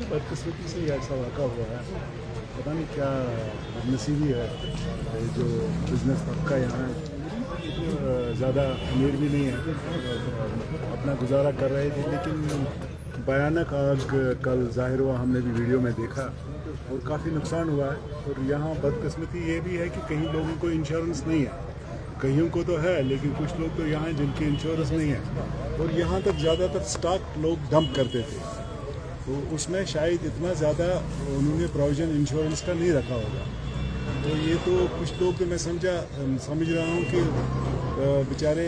बदकिस्मती से ही ऐसा वाक़ा हुआ है, पता नहीं क्या नसीबी है। जो बिज़नेस तबका यहाँ ज़्यादा अमीर भी नहीं है, अपना गुजारा कर रहे थे, लेकिन भयानक आग कल ज़ाहिर हुआ, हमने भी वीडियो में देखा और काफ़ी नुकसान हुआ है। और यहाँ बदकिस्मती ये भी है कि कहीं लोगों को इंश्योरेंस नहीं है, कईयों को तो है, लेकिन कुछ लोग तो यहाँ हैं जिनकी इंश्योरेंस नहीं है। और यहाँ तक ज़्यादातर स्टॉक लोग डंप करते थे, तो उसमें शायद इतना ज़्यादा उन्होंने प्रोविज़न इंश्योरेंस का नहीं रखा होगा। तो ये तो कुछ लोग तो मैं समझ रहा हूँ कि बेचारे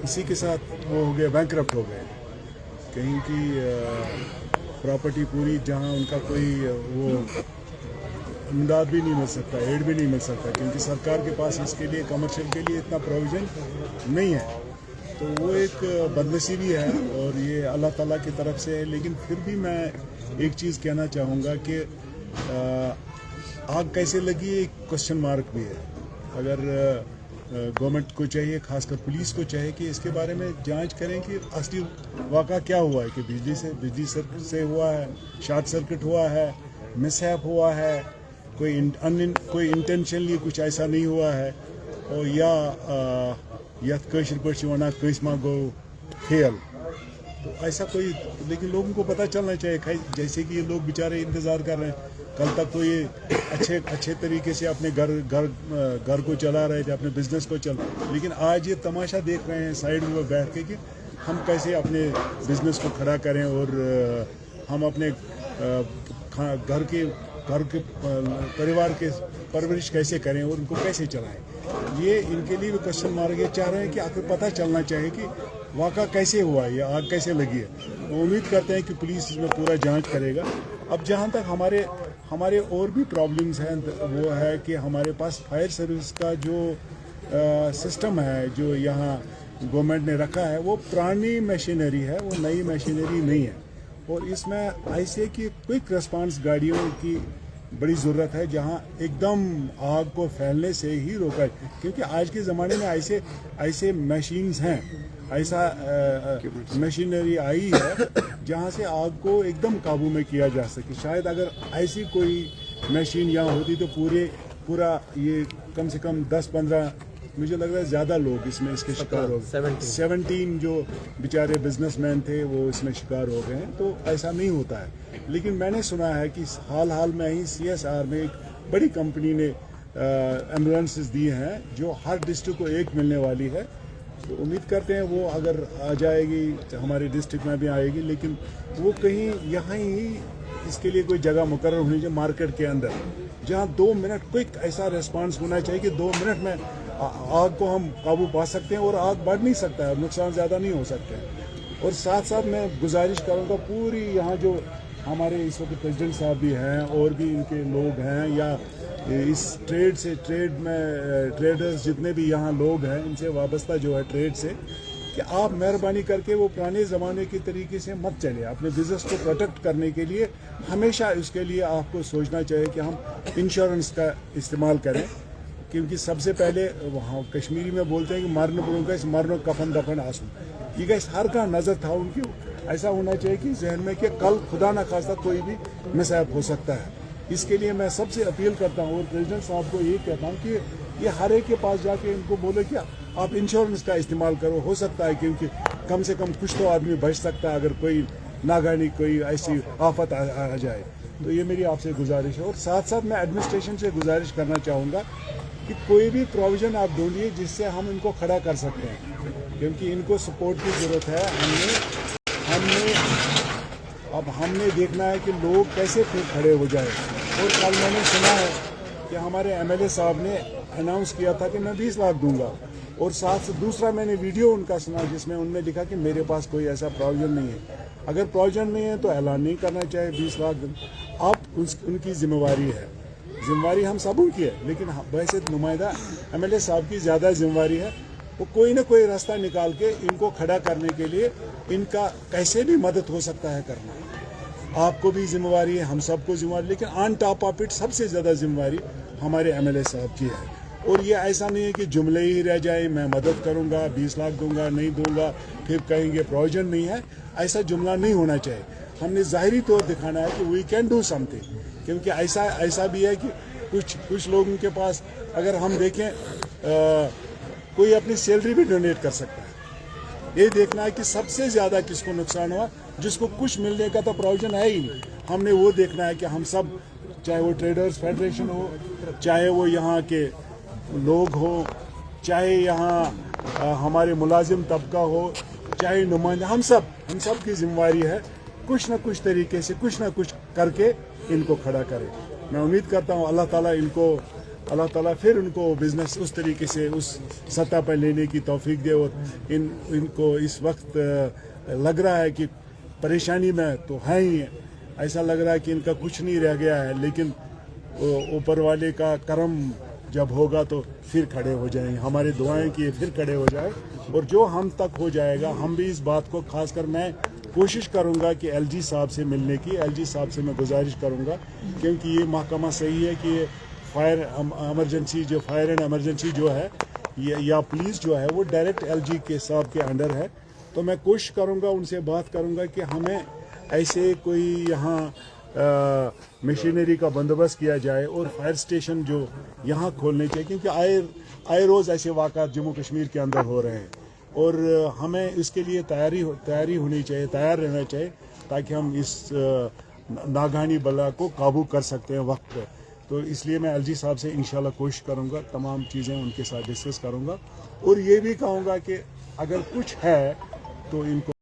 इसी के साथ वो हो गए, बैंकरप्ट हो गए। कहीं की प्रॉपर्टी पूरी, जहाँ उनका कोई वो इमदाद भी नहीं मिल सकता, एड भी नहीं मिल सकता, क्योंकि सरकार के पास इसके लिए, कमर्शियल के लिए इतना प्रोविज़न नहीं है। तो वो एक बदनसीबी है और ये अल्लाह ताला की तरफ से है। लेकिन फिर भी मैं एक चीज़ कहना चाहूँगा कि आग कैसे लगी, एक क्वेश्चन मार्क भी है। अगर गवर्नमेंट को चाहिए, खासकर पुलिस को चाहिए कि इसके बारे में जांच करें कि असली वाक़ा क्या हुआ है, कि बिजली से हुआ है, शॉर्ट सर्किट हुआ है, मिसहैप हुआ है, कोई इंटेंशनली कुछ ऐसा नहीं हुआ है, और या कशर पा कस मा गो फेल, तो ऐसा कोई। लेकिन लोगों को पता चलना चाहिए, जैसे कि ये लोग बेचारे इंतज़ार कर रहे हैं, कल तक तो ये अच्छे तरीके से अपने घर को चला रहे थे, अपने बिजनेस को लेकिन आज ये तमाशा देख रहे हैं साइड में बैठ के कि हम कैसे अपने बिजनेस को खड़ा करें और हम अपने घर के परिवार के परवरिश कैसे करें और उनको कैसे चलाएं। ये इनके लिए भी क्वेश्चन मार्क, ये चाह रहे हैं कि आखिर पता चलना चाहिए कि वाक़ा कैसे हुआ है, ये आग कैसे लगी है। उम्मीद करते हैं कि पुलिस इसमें पूरा जांच करेगा। अब जहाँ तक हमारे और भी प्रॉब्लम्स हैं, वो है कि हमारे पास फायर सर्विस का जो सिस्टम है, जो यहाँ गवर्नमेंट ने रखा है, वो पुरानी मशीनरी है, वो नई मशीनरी नहीं है। और इसमें ऐसे कि क्विक रिस्पांस गाड़ियों की बड़ी ज़रूरत है, जहां एकदम आग को फैलने से ही रोका है। क्योंकि आज के ज़माने में ऐसे मशीन्स हैं, ऐसा मशीनरी आई है जहां से आग को एकदम काबू में किया जा सके। शायद अगर ऐसी कोई मशीन यहाँ होती तो पूरा ये कम से कम 10-15, मुझे लग रहा है ज़्यादा लोग इसके शिकार हो गए। 17 जो बेचारे बिजनेसमैन थे वो इसमें शिकार हो गए हैं। तो ऐसा नहीं होता है। लेकिन मैंने सुना है कि हाल में ही CSR में एक बड़ी कंपनी ने एम्बुलेंसेस दिए हैं, जो हर डिस्ट्रिक्ट को एक मिलने वाली है। तो उम्मीद करते हैं वो अगर आ जाएगी, हमारे डिस्ट्रिक्ट में भी आएगी, लेकिन वो कहीं यहाँ ही इसके लिए कोई जगह मुकर्रर होनी चाहिए मार्केट के अंदर, जहाँ 2 मिनट क्विक ऐसा रिस्पांस होना चाहिए कि 2 मिनट में आग को हम काबू पा सकते हैं और आग बढ़ नहीं सकता है, नुकसान ज़्यादा नहीं हो सकते हैं। और साथ साथ मैं गुजारिश करूँगा, पूरी यहाँ जो हमारे इस वक्त प्रेसिडेंट साहब भी हैं और भी इनके लोग हैं, या इस ट्रेड में ट्रेडर्स जितने भी यहाँ लोग हैं, इनसे वाबस्ता जो है ट्रेड से, कि आप मेहरबानी करके वो पुराने ज़माने के तरीके से मत चले। अपने बिज़नेस को प्रोटेक्ट करने के लिए हमेशा उसके लिए आपको सोचना चाहिए कि हम इंश्योरेंस का इस्तेमाल करें। क्योंकि सबसे पहले वहाँ कश्मीरी में बोलते हैं कि मारने पड़ों का इस मरनो कफन दफन आंसू, ये गैस हर का नज़र था उनकी। ऐसा होना चाहिए कि जहन में कि कल खुदा न खास्ता कोई भी मिसहैप हो सकता है। इसके लिए मैं सबसे अपील करता हूँ और प्रेसिडेंट साहब को यही कहता हूँ कि ये हर एक के पास जाके इनको बोले कि आप इंश्योरेंस का इस्तेमाल करो। हो सकता है क्योंकि कम से कम कुछ तो आदमी बच सकता है अगर कोई नागानी कोई ऐसी आफत आ जाए। तो ये मेरी आपसे गुजारिश है। और साथ साथ मैं एडमिनिस्ट्रेशन से गुजारिश करना चाहूँगा कि कोई भी प्रोविज़न आप ढूंढिए जिससे हम इनको खड़ा कर सकते हैं, क्योंकि इनको सपोर्ट की ज़रूरत है। हमने देखना है कि लोग कैसे फिर खड़े हो जाए। और कल मैंने सुना है कि हमारे MLA साहब ने अनाउंस किया था कि मैं 20 लाख दूंगा, और साथ से दूसरा मैंने वीडियो उनका सुना जिसमें उन्होंने लिखा कि मेरे पास कोई ऐसा प्रोविज़न नहीं है। अगर प्रोविज़न नहीं है तो ऐलान नहीं करना चाहिए 20 लाख। अब उनकी जिम्मेवारी है, जिम्मेवारी हम सबों की है, लेकिन वैसे नुमाइंदा MLA साहब की ज़्यादा जिम्मेवारी है। वो कोई ना कोई रास्ता निकाल के इनको खड़ा करने के लिए इनका कैसे भी मदद हो सकता है करना। आपको भी जिम्मेवारी है, हम सबको जिम्मेवारी, लेकिन ऑन टॉप ऑफ इट सबसे ज़्यादा जिम्मेवारी हमारे MLA साहब की है। और ये ऐसा नहीं है कि जुमले ही रह जाए, मैं मदद करूंगा, 20 लाख दूंगा, नहीं दूंगा, फिर कहेंगे प्रोविज़न नहीं है। ऐसा जुमला नहीं होना चाहिए। हमने ज़ाहिरी तौर दिखाना है कि वी कैन डू समथिंग, क्योंकि ऐसा भी है कि कुछ लोगों के पास अगर हम देखें कोई अपनी सैलरी भी डोनेट कर सकता है। ये देखना है कि सबसे ज़्यादा किसको नुकसान हुआ, जिसको कुछ मिलने का तो प्रोविजन है ही नहीं। हमने वो देखना है कि हम सब, चाहे वो ट्रेडर्स फेडरेशन हो, चाहे वो यहाँ के लोग हो, चाहे यहाँ हमारे मुलाजिम तबका हो, चाहे नुमाइंदे, हम सब की जिम्मेवारी है कुछ ना कुछ तरीके से कुछ ना कुछ करके इनको खड़ा करें। मैं उम्मीद करता हूँ अल्लाह ताला फिर उनको बिजनेस उस तरीके से उस सतह पर लेने की तौफीक दे। और इनको इस वक्त लग रहा है कि परेशानी में तो है ही है, ऐसा लग रहा है कि इनका कुछ नहीं रह गया है, लेकिन ऊपर वाले का करम जब होगा तो फिर खड़े हो जाएंगे। हमारी दुआएं कि फिर खड़े हो जाए, और जो हम तक हो जाएगा हम भी इस बात को, खासकर मैं कोशिश करूंगा कि एलजी साहब से मिलने की, एलजी साहब से मैं गुजारिश करूंगा, क्योंकि ये महकमा सही है कि फायर एंड एमरजेंसी जो है या पुलिस जो है वो डायरेक्ट एलजी के साहब के अंडर है। तो मैं कोशिश करूंगा, उनसे बात करूंगा कि हमें ऐसे कोई यहाँ मशीनरी का बंदोबस्त किया जाए और फायर स्टेशन जो यहाँ खोलने चाहिए, क्योंकि आए रोज़ ऐसे वाक़ात जम्मू कश्मीर के अंदर हो रहे हैं, और हमें इसके लिए तैयारी होनी चाहिए, तैयार रहना चाहिए, ताकि हम इस नागहानी बला को काबू कर सकते हैं वक्त पे। तो इसलिए मैं एलजी साहब से इंशाल्लाह कोशिश करूँगा, तमाम चीज़ें उनके साथ डिस्कस करूँगा, और ये भी कहूँगा कि अगर कुछ है तो इनको